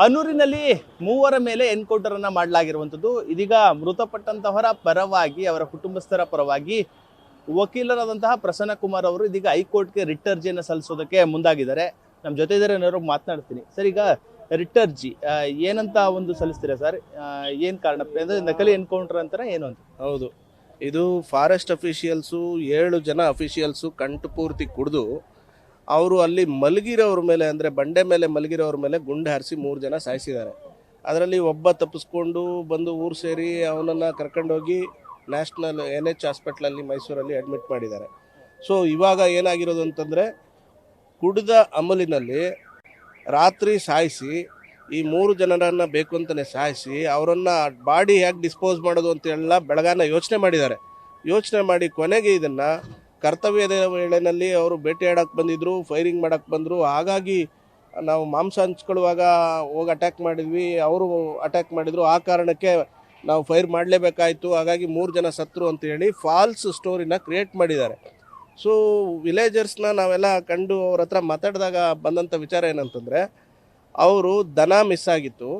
ಅನೂರಿನಲ್ಲಿ ಮೂವರ ಮೇಲೆ ಎನ್ಕೌಂಟರ್ ಅನ್ನ ಮಾಡಲಾಗಿರುವಂಥದ್ದು. ಇದೀಗ ಮೃತಪಟ್ಟಂತಹವರ ಪರವಾಗಿ, ಅವರ ಕುಟುಂಬಸ್ಥರ ಪರವಾಗಿ ವಕೀಲರಾದಂತಹ ಪ್ರಸನ್ನ ಕುಮಾರ್ ಅವರು ಇದೀಗ ಹೈಕೋರ್ಟ್ಗೆ ರಿಟ್ ಅರ್ಜಿಯನ್ನು ಸಲ್ಲಿಸೋದಕ್ಕೆ ಮುಂದಾಗಿದ್ದಾರೆ. ನಮ್ಮ ಜೊತೆ ಇದ್ದಾರೆ, ಏನಾದ್ರು ಮಾತನಾಡ್ತೀನಿ. ಸರ್, ಈಗ ರಿಟ್ ಅರ್ಜಿ ಏನಂತ ಒಂದು ಸಲ್ಲಿಸ್ತೀರಾ ಸರ್? ಏನು ಕಾರಣ ಅಂದ್ರೆ ನಕಲಿ ಎನ್ಕೌಂಟರ್ ಅಂತಾರ ಏನು ಅಂತ? ಹೌದು, ಇದು ಫಾರೆಸ್ಟ್ ಅಫಿಷಿಯಲ್ಸು 7 ಜನ ಅಫಿಷಿಯಲ್ಸು ಕಂಟು ಪೂರ್ತಿ ಕುಡಿದು ಅವರು ಅಲ್ಲಿ ಮಲಗಿರೋರ ಮೇಲೆ, ಅಂದರೆ ಬಂಡೆ ಮೇಲೆ ಮಲಗಿರೋರ ಮೇಲೆ ಗುಂಡು ಹಾರಿಸಿ 3 ಜನ ಸಾಯಿಸಿದ್ದಾರೆ. ಅದರಲ್ಲಿ ಒಬ್ಬ ತಪ್ಪಿಸ್ಕೊಂಡು ಬಂದು ಊರು ಸೇರಿ ಅವನನ್ನು ಕರ್ಕೊಂಡೋಗಿ ನ್ಯಾಷನಲ್ NH ಹಾಸ್ಪಿಟ್ಲಲ್ಲಿ ಮೈಸೂರಲ್ಲಿ ಅಡ್ಮಿಟ್ ಮಾಡಿದ್ದಾರೆ. ಸೊ ಇವಾಗ ಏನಾಗಿರೋದು ಅಂತಂದರೆ, ಕುಡಿದ ಅಮಲಿನಲ್ಲಿ ರಾತ್ರಿ ಸಾಯಿಸಿ ಈ 3 ಜನರನ್ನು ಬೇಕು ಅಂತಲೇ ಸಾಯಿಸಿ ಅವರನ್ನು ಬಾಡಿ ಹೇಗೆ ಡಿಸ್ಪೋಸ್ ಮಾಡೋದು ಅಂತೆಲ್ಲ ಬೆಳಗಾನ ಯೋಚನೆ ಮಾಡಿದ್ದಾರೆ. ಯೋಚನೆ ಮಾಡಿ ಕೊನೆಗೆ ಇದನ್ನು ಕರ್ತವ್ಯದ ವೇಳೆಯಲ್ಲಿ ಅವರು ಬೇಟೆಯಾಡಕ್ಕೆ ಬಂದಿದ್ದರು, ಫೈರಿಂಗ್ ಮಾಡೋಕ್ಕೆ ಬಂದರು. ಹಾಗಾಗಿ ನಾವು ಮಾಂಸ ಹಂಚ್ಕೊಳ್ಳುವಾಗ ಹೋಗಿ ಅಟ್ಯಾಕ್ ಮಾಡಿದ್ವಿ, ಅವರು ಅಟ್ಯಾಕ್ ಮಾಡಿದರು. ಆ ಕಾರಣಕ್ಕೆ ನಾವು ಫೈರ್ ಮಾಡಲೇಬೇಕಾಯಿತು, ಹಾಗಾಗಿ 3 ಜನ ಸತ್ರು ಅಂತೇಳಿ ಫಾಲ್ಸ್ ಸ್ಟೋರಿನ ಕ್ರಿಯೇಟ್ ಮಾಡಿದ್ದಾರೆ. ಸೊ ವಿಲೇಜರ್ಸ್ನ ನಾವೆಲ್ಲ ಕಂಡು ಅವ್ರ ಹತ್ರ ಮಾತಾಡಿದಾಗ ಬಂದಂಥ ವಿಚಾರ ಏನಂತಂದರೆ, ಅವರು ದನ ಮಿಸ್ ಆಗಿತ್ತು.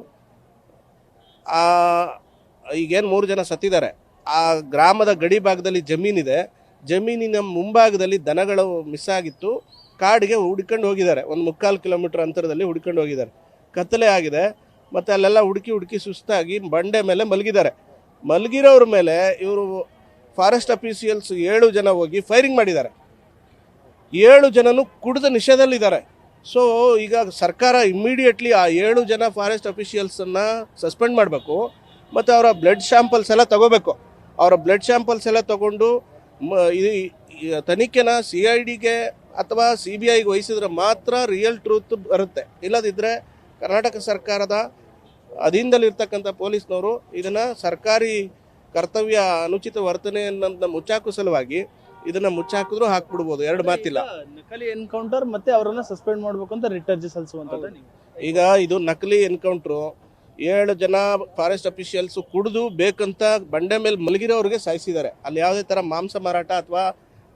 ಈಗೇನು 3 ಜನ ಸತ್ತಿದ್ದಾರೆ, ಆ ಗ್ರಾಮದ ಗಡಿ ಭಾಗದಲ್ಲಿ ಜಮೀನಿದೆ, ಜಮೀನಿನ ಮುಂಭಾಗದಲ್ಲಿ ದನಗಳು ಮಿಸ್ ಆಗಿತ್ತು. ಕಾಡಿಗೆ ಹುಡ್ಕೊಂಡು ಹೋಗಿದ್ದಾರೆ, ಒಂದು 3/4 ಕಿಲೋಮೀಟರ್ ಅಂತರದಲ್ಲಿ ಹುಡ್ಕೊಂಡು ಹೋಗಿದ್ದಾರೆ. ಕತ್ತಲೆ ಆಗಿದೆ, ಮತ್ತು ಅಲ್ಲೆಲ್ಲ ಹುಡುಕಿ ಸುಸ್ತಾಗಿ ಬಂಡೆ ಮೇಲೆ ಮಲಗಿದ್ದಾರೆ. ಮಲಗಿರೋರ ಮೇಲೆ ಇವರು ಫಾರೆಸ್ಟ್ ಅಫಿಷಿಯಲ್ಸ್ 7 ಜನ ಹೋಗಿ ಫೈರಿಂಗ್ ಮಾಡಿದ್ದಾರೆ. 7 ಜನನು ಕುಡಿದ ನಿಷೇಧದಲ್ಲಿದ್ದಾರೆ. ಸೊ ಈಗ ಸರ್ಕಾರ ಇಮ್ಮಿಡಿಯೇಟ್ಲಿ ಆ 7 ಜನ ಫಾರೆಸ್ಟ್ ಅಫಿಷಿಯಲ್ಸನ್ನು ಸಸ್ಪೆಂಡ್ ಮಾಡಬೇಕು, ಮತ್ತು ಅವರ ಬ್ಲಡ್ ಸ್ಯಾಂಪಲ್ಸ್ ಎಲ್ಲ ತಗೋಬೇಕು. ಅವರ ಬ್ಲಡ್ ಸ್ಯಾಂಪಲ್ಸ್ ಎಲ್ಲ ತಗೊಂಡು ತನಿಖೆನ CIDಗೆ ಅಥವಾ CBIಗೆ ವಹಿಸಿದ್ರೆ ಮಾತ್ರ ರಿಯಲ್ ಟ್ರೂತ್ ಬರುತ್ತೆ. ಇಲ್ಲದಿದ್ದರೆ ಕರ್ನಾಟಕ ಸರ್ಕಾರದ ಅಧೀನದಲ್ಲಿರ್ತಕ್ಕಂಥ ಪೊಲೀಸ್ನವರು ಇದನ್ನು ಸರ್ಕಾರಿ ಕರ್ತವ್ಯ ಅನುಚಿತ ವರ್ತನೆಯನ್ನು ಮುಚ್ಚಾಕು ಸಲುವಾಗಿ ಇದನ್ನು ಮುಚ್ಚಾಕಿದ್ರು ಹಾಕ್ಬಿಡ್ಬೋದು, 2 ಮಾತಿಲ್ಲ. ನಕಲಿ ಎನ್ಕೌಂಟರ್ ಮತ್ತೆ ಅವರನ್ನ ಸಸ್ಪೆಂಡ್ ಮಾಡಬೇಕು ಅಂತ ರಿಟ್ ಅರ್ಜಿ ಸಲ್ಲಿಸುವಂಥದ್ದು. ಈಗ ಇದು ನಕಲಿ ಎನ್ಕೌಂಟ್ರು. 7 ಜನ ಫಾರೆಸ್ಟ್ ಅಫಿಷಿಯಲ್ಸು ಕುಡಿದು ಬೇಕಂತ ಬಂಡೆ ಮೇಲೆ ಮಲಗಿರೋರಿಗೆ ಸಾಯಿಸಿದ್ದಾರೆ. ಅಲ್ಲಿ ಯಾವುದೇ ಥರ ಮಾಂಸ ಮಾರಾಟ ಅಥವಾ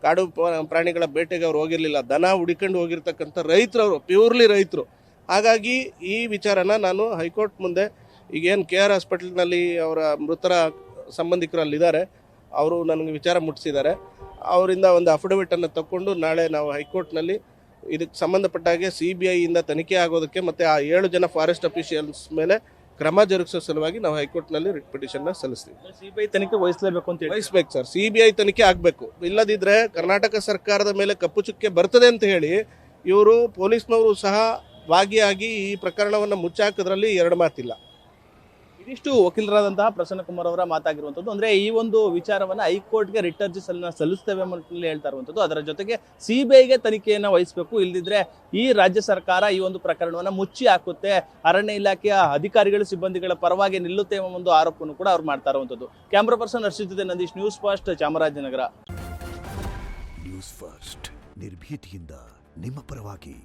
ಕಾಡು ಪ್ರಾಣಿಗಳ ಬೇಟೆಗೆ ಅವ್ರು ಹೋಗಿರಲಿಲ್ಲ. ದನ ಹುಡಿಕೊಂಡು ಹೋಗಿರ್ತಕ್ಕಂಥ ರೈತರವರು, ಪ್ಯೂರ್ಲಿ ರೈತರು. ಹಾಗಾಗಿ ಈ ವಿಚಾರನ ನಾನು ಹೈಕೋರ್ಟ್ ಮುಂದೆ, ಈಗೇನು KR ಹಾಸ್ಪಿಟಲ್ನಲ್ಲಿ ಅವರ ಮೃತರ ಸಂಬಂಧಿಕರಲ್ಲಿದ್ದಾರೆ, ಅವರು ನನಗೆ ವಿಚಾರ ಮುಟ್ಟಿಸಿದ್ದಾರೆ. ಅವರಿಂದ ಒಂದು ಅಫಿಡವಿಟನ್ನು ತಗೊಂಡು ನಾಳೆ ನಾವು ಹೈಕೋರ್ಟ್ನಲ್ಲಿ ಇದಕ್ಕೆ ಸಂಬಂಧಪಟ್ಟಾಗೆ CBIಯಿಂದ ತನಿಖೆ ಆಗೋದಕ್ಕೆ ಮತ್ತು ಆ 7 ಜನ ಫಾರೆಸ್ಟ್ ಅಫಿಷಿಯಲ್ಸ್ ಮೇಲೆ ಕ್ರಮ ಜರುಗಿಸೋ ಸಲುವಾಗಿ ನಾವು ಹೈಕೋರ್ಟ್ನಲ್ಲಿ ರಿಟ್ ಪಿಟಿಷನ್ನ ಸಲ್ಲಿಸ್ತೀವಿ. CBI ತನಿಖೆ ವಹಿಸಲೇಬೇಕು ಅಂತ ವಹಿಸ್ಬೇಕು ಸರ್. CBI ತನಿಖೆ ಆಗಬೇಕು. ಇಲ್ಲದಿದ್ದರೆ ಕರ್ನಾಟಕ ಸರ್ಕಾರದ ಮೇಲೆ ಕಪ್ಪು ಚುಕ್ಕೆ ಬರ್ತದೆ ಅಂತ ಹೇಳಿ ಇವರು ಪೊಲೀಸ್ನವರು ಸಹ ಭಾಗಿಯಾಗಿ ಈ ಪ್ರಕರಣವನ್ನು ಮುಚ್ಚಾಕೋದ್ರಲ್ಲಿ 2 ಮಾತಿಲ್ಲ. ಇದಿಷ್ಟು ವಕೀಲರಾದಂತಹ ಪ್ರಸನ್ನ ಕುಮಾರ್ ಅವರ ಮಾತಾಗಿರುವಂಥದ್ದು. ಅಂದ್ರೆ ಈ ಒಂದು ವಿಚಾರವನ್ನ ಹೈಕೋರ್ಟ್ಗೆ ರಿಟ್ ಅರ್ಜಿ ಸಲ್ಲಿಸ್ತೇವೆ ಅಂತ ಹೇಳ್ತಾ ಇರುವಂಥದ್ದು. ಅದರ ಜೊತೆಗೆ CBIಗೆ ತನಿಖೆಯನ್ನು ವಹಿಸಬೇಕು, ಇಲ್ಲದಿದ್ರೆ ಈ ರಾಜ್ಯ ಸರ್ಕಾರ ಈ ಒಂದು ಪ್ರಕರಣವನ್ನ ಮುಚ್ಚಿ ಹಾಕುತ್ತೆ, ಅರಣ್ಯ ಇಲಾಖೆಯ ಅಧಿಕಾರಿಗಳು ಸಿಬ್ಬಂದಿಗಳ ಪರವಾಗಿ ನಿಲ್ಲುತ್ತೆ ಎಂಬ ಒಂದು ಆರೋಪವನ್ನು ಕೂಡ ಅವ್ರು ಮಾಡ್ತಾ ಇರುವಂಥದ್ದು. ಕ್ಯಾಮ್ರಾ ಪರ್ಸನ್ ಹರ್ಷಿತ್ ಜೊತೆ Nandish, news first, Chamarajanagar. News first, ನಿರ್ಭೀತಿಯಿಂದ ನಿಮ್ಮ ಪರವಾಗಿ.